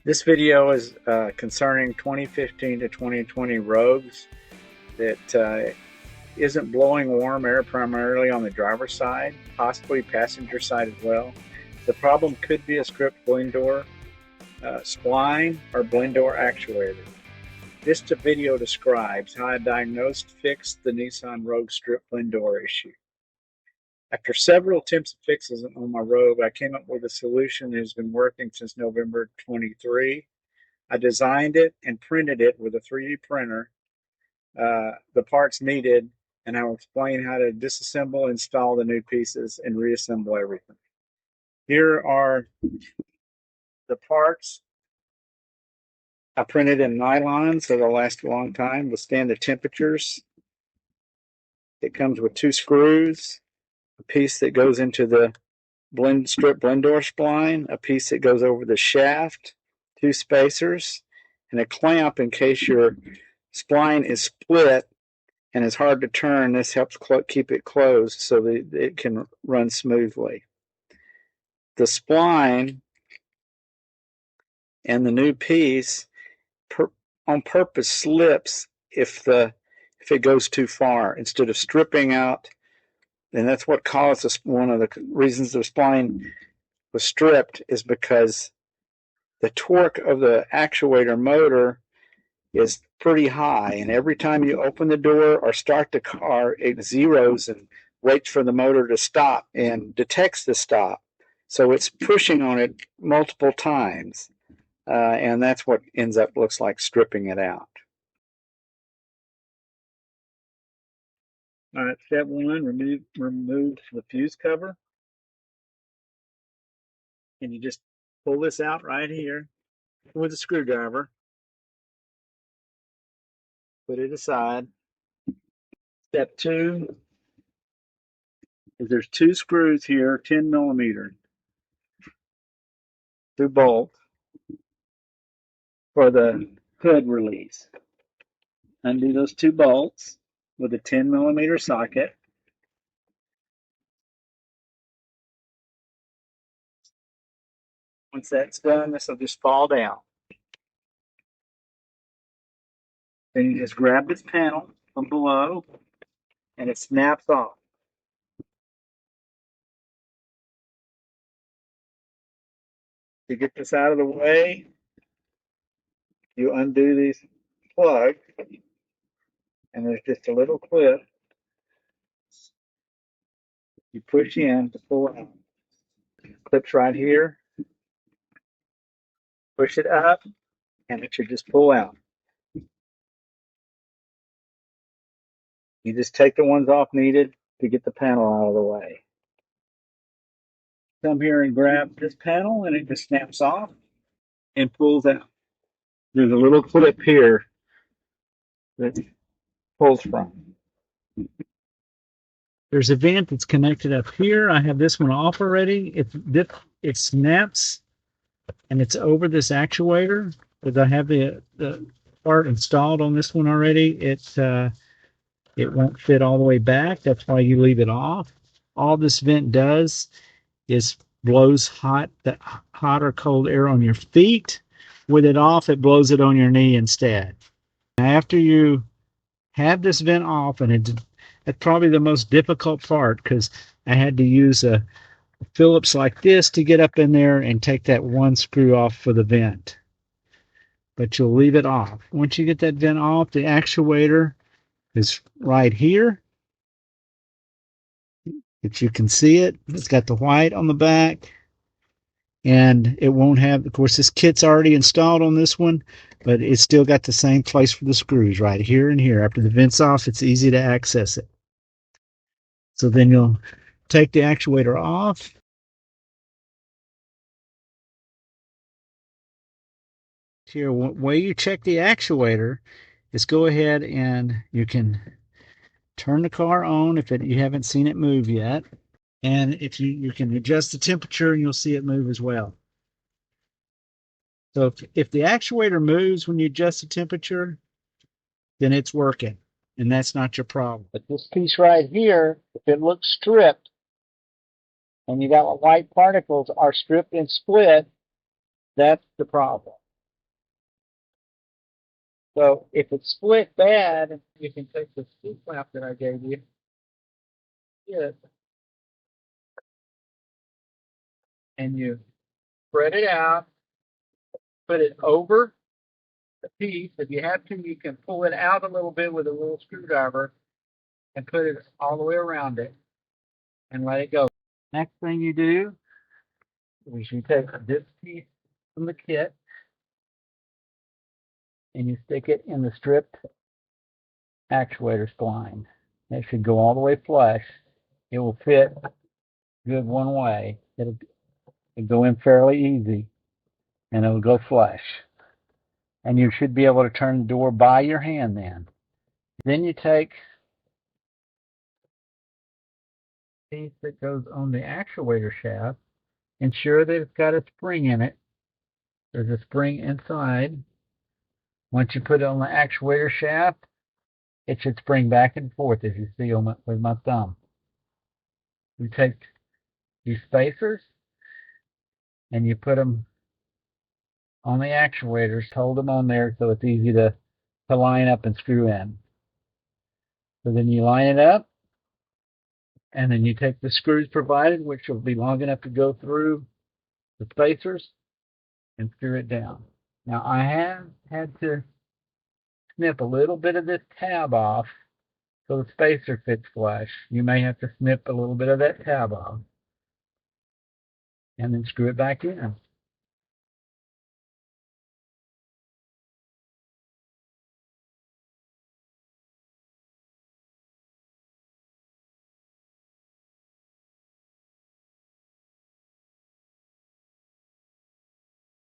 This video is concerning 2015 to 2020 Rogues that isn't blowing warm air primarily on the driver's side, possibly passenger side as well. The problem could be a strip blend door spline or blend door actuator. This video describes how I diagnosed and fixed the Nissan Rogue strip blend door issue. After several attempts at fixes on my Rogue, I came up with a solution that has been working since November 23. I designed it and printed it with a 3D printer, the parts needed, and I will explain how to disassemble, install the new pieces, and reassemble everything. Here are the parts. I printed in nylon, so they'll last a long time, withstand the temperatures. It comes with 2 screws, a piece that goes into the strip blend door spline, a piece that goes over the shaft, 2 spacers, and a clamp in case your spline is split and is hard to turn. This helps keep it closed so that it can run smoothly. The spline and the new piece on purpose slips if it goes too far. Instead of stripping out, and that's what caused us, one of the reasons the spline was stripped is because the torque of the actuator motor is pretty high, and every time you open the door or start the car, it zeroes and waits for the motor to stop and detects the stop. So it's pushing on it multiple times, and that's what looks like stripping it out. All right, step 1, remove the fuse cover. And you just pull this out right here with a screwdriver. Put it aside. Step 2 is there's 2 screws here, 10 millimeter, 2 bolts for the hood release. Undo those 2 bolts with a 10 millimeter socket. Once that's done, this will just fall down. Then you just grab this panel from below and it snaps off. To get this out of the way, you undo these plugs, and there's just a little clip you push in to pull out. Clips right here. Push it up, and it should just pull out. You just take the ones off needed to get the panel out of the way. Come here and grab this panel, and it just snaps off and pulls out. There's a little clip here that pulls from. There's a vent that's connected up here. I have this one off already. It snaps, and it's over this actuator. Because I have the part installed on this one already, it won't fit all the way back. That's why you leave it off. All this vent does is blows hot or cold air on your feet. With it off, it blows it on your knee instead. After you have this vent off, and it's probably the most difficult part because I had to use a Phillips like this to get up in there and take that 1 screw off for the vent. But you'll leave it off. Once you get that vent off, the actuator is right here. If you can see it, it's got the white on the back. And it won't have, of course, this kit's already installed on this one, but it's still got the same place for the screws right here and here. After the vent's off, it's easy to access it. So then you'll take the actuator off. Here, way you check the actuator is go ahead and you can turn the car on if you haven't seen it move yet. And if you can adjust the temperature and you'll see it move as well. So if the actuator moves when you adjust the temperature, then it's working, and that's not your problem. But this piece right here, if it looks stripped, and you got white particles are stripped and split, that's the problem. So if it's split bad, you can take the seat flap that I gave you, yeah, and you spread it out, put it over the piece. If you have to, you can pull it out a little bit with a little screwdriver and put it all the way around it and let it go. Next thing you do is you take this piece from the kit and you stick it in the stripped actuator spline. It should go all the way flush. It will fit good one way. It'll go in fairly easy and it'll go flush. And you should be able to turn the door by your hand then. Then you take the piece that goes on the actuator shaft, ensure that it's got a spring in it. There's a spring inside. Once you put it on the actuator shaft, it should spring back and forth as you see on with my thumb. You take these spacers and you put them on the actuators, hold them on there so it's easy to line up and screw in. So then you line it up, and then you take the screws provided, which will be long enough to go through the spacers, and screw it down. Now I have had to snip a little bit of this tab off so the spacer fits flush. You may have to snip a little bit of that tab off and then screw it back in.